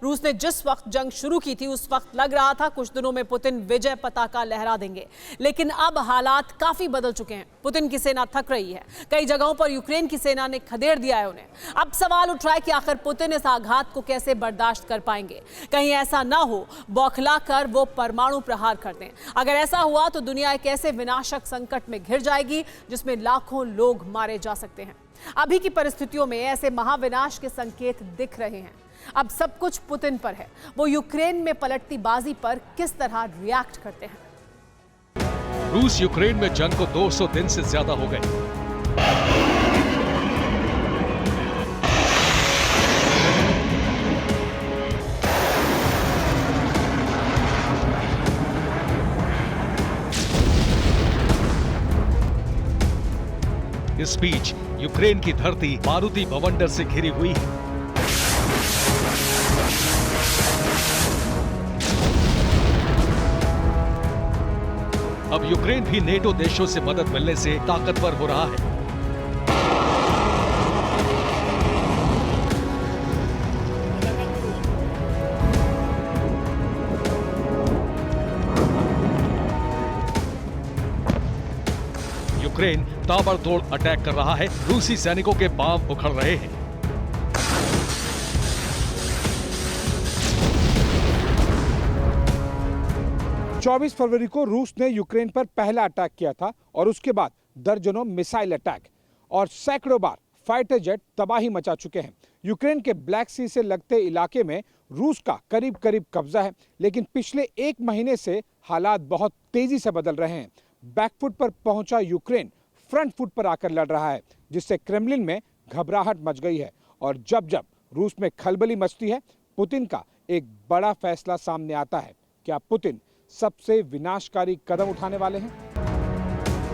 रूस ने जिस वक्त जंग शुरू की थी उस वक्त लग रहा था कुछ दिनों में पुतिन विजय पताका लहरा देंगे, लेकिन अब हालात काफी बदल चुके हैं। पुतिन की सेना थक रही है, कई जगहों पर यूक्रेन की सेना ने खदेड़ दिया है उन्हें। अब सवाल उठ रहा है कि आखिर पुतिन इस आघात को कैसे बर्दाश्त कर पाएंगे। कहीं ऐसा ना हो बौखला कर वो परमाणु प्रहार कर दें। अगर ऐसा हुआ तो दुनिया एक ऐसे विनाशक संकट में घिर जाएगी जिसमें लाखों लोग मारे जा सकते हैं। अभी की परिस्थितियों में ऐसे महाविनाश के संकेत दिख रहे हैं। अब सब कुछ पुतिन पर है, वो यूक्रेन में पलटती बाजी पर किस तरह रिएक्ट करते हैं। रूस यूक्रेन में जंग को 200 दिन से ज्यादा हो गए। इस बीच यूक्रेन की धरती बारूदी बवंडर से घिरी हुई है। अब यूक्रेन भी नेटो देशों से मदद मिलने से ताकतवर हो रहा है। यूक्रेन ताबड़तोड़ अटैक कर रहा है, रूसी सैनिकों के पांव उखड़ रहे हैं। चौबीस फरवरी को रूस ने यूक्रेन पर पहला अटैक किया था और उसके बाद दर्जनों मिसाइल अटैक और सैकड़ों बार फाइटर जेट तबाही मचा चुके हैं। यूक्रेन के ब्लैक सी से लगते इलाके में रूस का करीब करीब कब्जा है, लेकिन पिछले एक महीने से हालात बहुत तेजी से बदल रहे हैं। बैकफुट पर पहुंचा यूक्रेन फ्रंट फुट पर आकर लड़ रहा है, जिससे क्रेमलिन में घबराहट मच गई है। और जब जब रूस में खलबली मचती है, पुतिन का एक बड़ा फैसला सामने आता है। क्या पुतिन सबसे विनाशकारी कदम उठाने वाले हैं?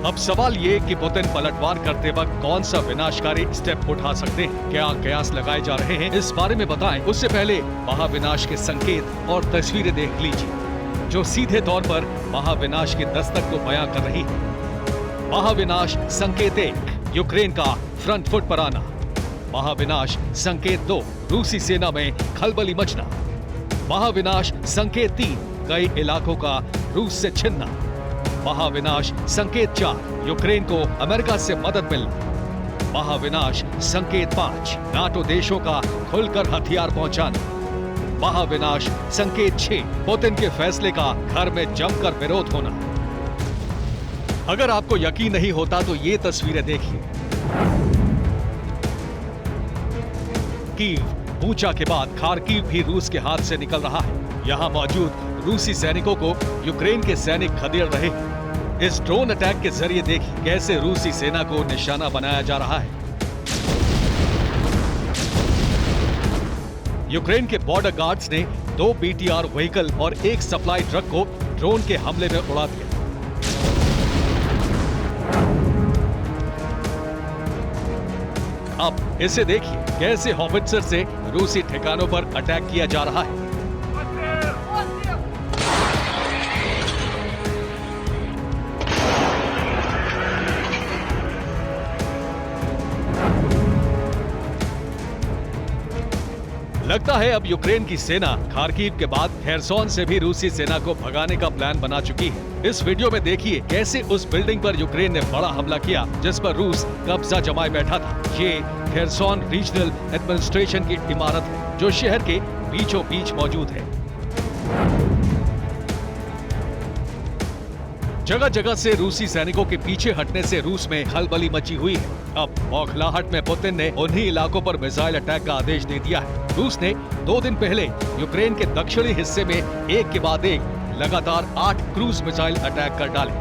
अब सवाल ये कि पुतिन पलटवार करते वक्त कौन सा विनाशकारी स्टेप उठा सकते हैं, क्या कयास लगाए जा रहे हैं, इस बारे में बताएं। उससे पहले महाविनाश के संकेत और तस्वीरें देख लीजिए जो सीधे तौर पर महाविनाश की दस्तक को बयां कर रही है। महाविनाश संकेत 1, यूक्रेन का फ्रंट फुट पर आना। महाविनाश संकेत 2, रूसी सेना में खलबली मचना। महाविनाश संकेत 3, कई इलाकों का रूस से छिनना। महाविनाश संकेत 4, यूक्रेन को अमेरिका से मदद मिलना। महाविनाश संकेत 5, नाटो देशों का खुलकर हथियार पहुंचाना। महाविनाश संकेत 6, पुतिन के फैसले का घर में जमकर विरोध होना। अगर आपको यकीन नहीं होता तो ये तस्वीरें देखिए। कीव, बूचा के बाद खार्किव भी रूस के हाथ से निकल रहा है। यहाँ मौजूद रूसी सैनिकों को यूक्रेन के सैनिक खदेड़ रहे हैं। इस ड्रोन अटैक के जरिए देखिए कैसे रूसी सेना को निशाना बनाया जा रहा है। यूक्रेन के बॉर्डर गार्ड्स ने 2 बीटीआर व्हीकल और एक सप्लाई ट्रक को ड्रोन के हमले में उड़ा दिया। अब इसे देखिए कैसे हॉवित्जर से रूसी ठिकानों पर अटैक किया जा रहा है। लगता है अब यूक्रेन की सेना खार्किव के बाद खेरसोन से भी रूसी सेना को भगाने का प्लान बना चुकी है। इस वीडियो में देखिए कैसे उस बिल्डिंग पर यूक्रेन ने बड़ा हमला किया जिस पर रूस कब्जा जमाए बैठा था। ये खेरसोन रीजनल एडमिनिस्ट्रेशन की इमारत है जो शहर के बीचों बीच मौजूद है। जगह जगह से रूसी सैनिकों के पीछे हटने से रूस में खलबली मची हुई है। अब बौखलाहट में पुतिन ने उन्हीं इलाकों पर मिसाइल अटैक का आदेश दे दिया है। रूस ने 2 दिन पहले यूक्रेन के दक्षिणी हिस्से में एक के बाद एक लगातार 8 क्रूज मिसाइल अटैक कर डाले।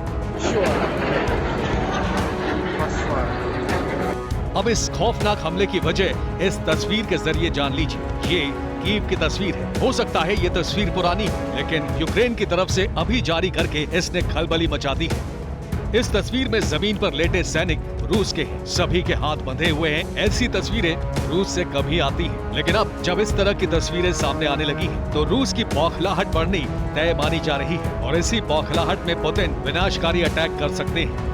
अब इस खौफनाक हमले की वजह इस तस्वीर के जरिए जान लीजिए। ये कीव की तस्वीर है। हो सकता है ये तस्वीर पुरानी है, लेकिन यूक्रेन की तरफ से अभी जारी करके इसने खलबली मचा दी है। इस तस्वीर में जमीन पर लेटे सैनिक रूस के हैं, सभी के हाथ बंधे हुए हैं। ऐसी तस्वीरें रूस से कभी आती हैं, लेकिन अब जब इस तरह की तस्वीरें सामने आने लगी हैं, तो रूस की बौखलाहट बढ़नी तय मानी जा रही है और इसी बौखलाहट में पुतिन विनाशकारी अटैक कर सकते हैं।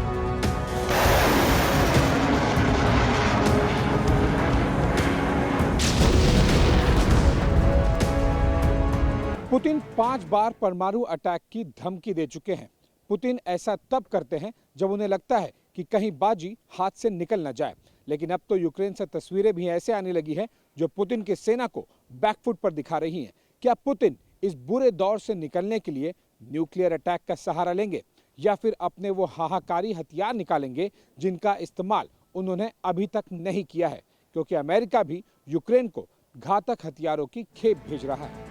पुतिन 5 बार परमाणु अटैक की धमकी दे चुके हैं। पुतिन ऐसा तब करते हैं जब उन्हें लगता है कि कहीं बाजी हाथ से निकल न जाए। लेकिन अब तो यूक्रेन से तस्वीरें भी ऐसे आने लगी हैं जो पुतिन की सेना को बैकफुट पर दिखा रही हैं। क्या पुतिन इस बुरे दौर से निकलने के लिए न्यूक्लियर अटैक का सहारा लेंगे या फिर अपने वो हाहाकारी हथियार निकालेंगे जिनका इस्तेमाल उन्होंने अभी तक नहीं किया है, क्योंकि अमेरिका भी यूक्रेन को घातक हथियारों की खेप भेज रहा है।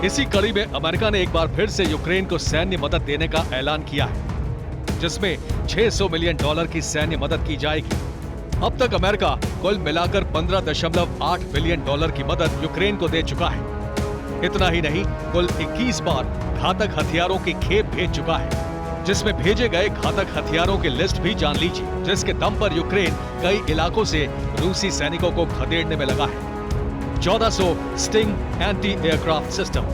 इसी कड़ी में अमेरिका ने एक बार फिर से यूक्रेन को सैन्य मदद देने का ऐलान किया है, जिसमें $600 मिलियन की सैन्य मदद की जाएगी। अब तक अमेरिका कुल मिलाकर $15.8 बिलियन की मदद यूक्रेन को दे चुका है। इतना ही नहीं, कुल 21 बार घातक हथियारों की खेप भेज चुका है, जिसमें भेजे गए घातक हथियारों की लिस्ट भी जान लीजिए, जिसके दम पर यूक्रेन कई इलाकों से रूसी सैनिकों को खदेड़ने में लगा है। 1400 sting anti aircraft system,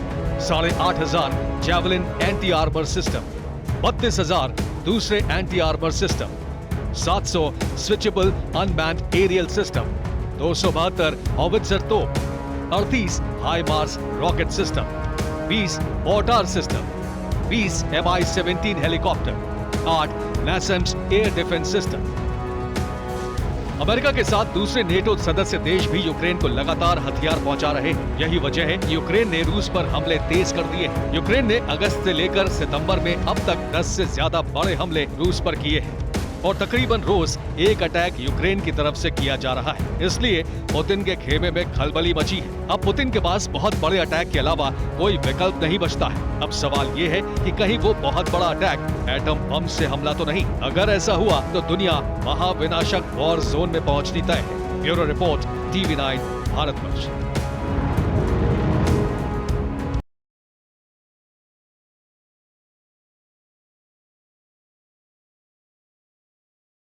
8,500 Javelin anti armour system, 32,000 दूसरे anti armour system, 700 switchable unmanned aerial system, 272 howitzer तोप, 38 HIMARS rocket system, 20 mortar system, 20 Mi-17 helicopter, 8 NASAMS air defence system. America के साथ दूसरे नेटो सदस्य देश भी यूक्रेन को लगातार हथियार पहुंचा रहे हैं। यही वजह है कि यूक्रेन ने रूस पर हमले तेज कर दिए हैं। यूक्रेन ने अगस्त से लेकर सितंबर में अब तक 10 से ज्यादा बड़े हमले रूस पर किए हैं और तकरीबन रोज एक अटैक यूक्रेन की तरफ से किया जा रहा है। इसलिए पुतिन के खेमे में खलबली मची है। अब पुतिन के पास बहुत बड़े अटैक के अलावा कोई विकल्प नहीं बचता है। अब सवाल ये है कि कहीं वो बहुत बड़ा अटैक एटम बम से हमला तो नहीं। अगर ऐसा हुआ तो दुनिया महाविनाशक वॉर जोन में पहुंचनी तय है। Bureau report, TV9 Bharatvarsh.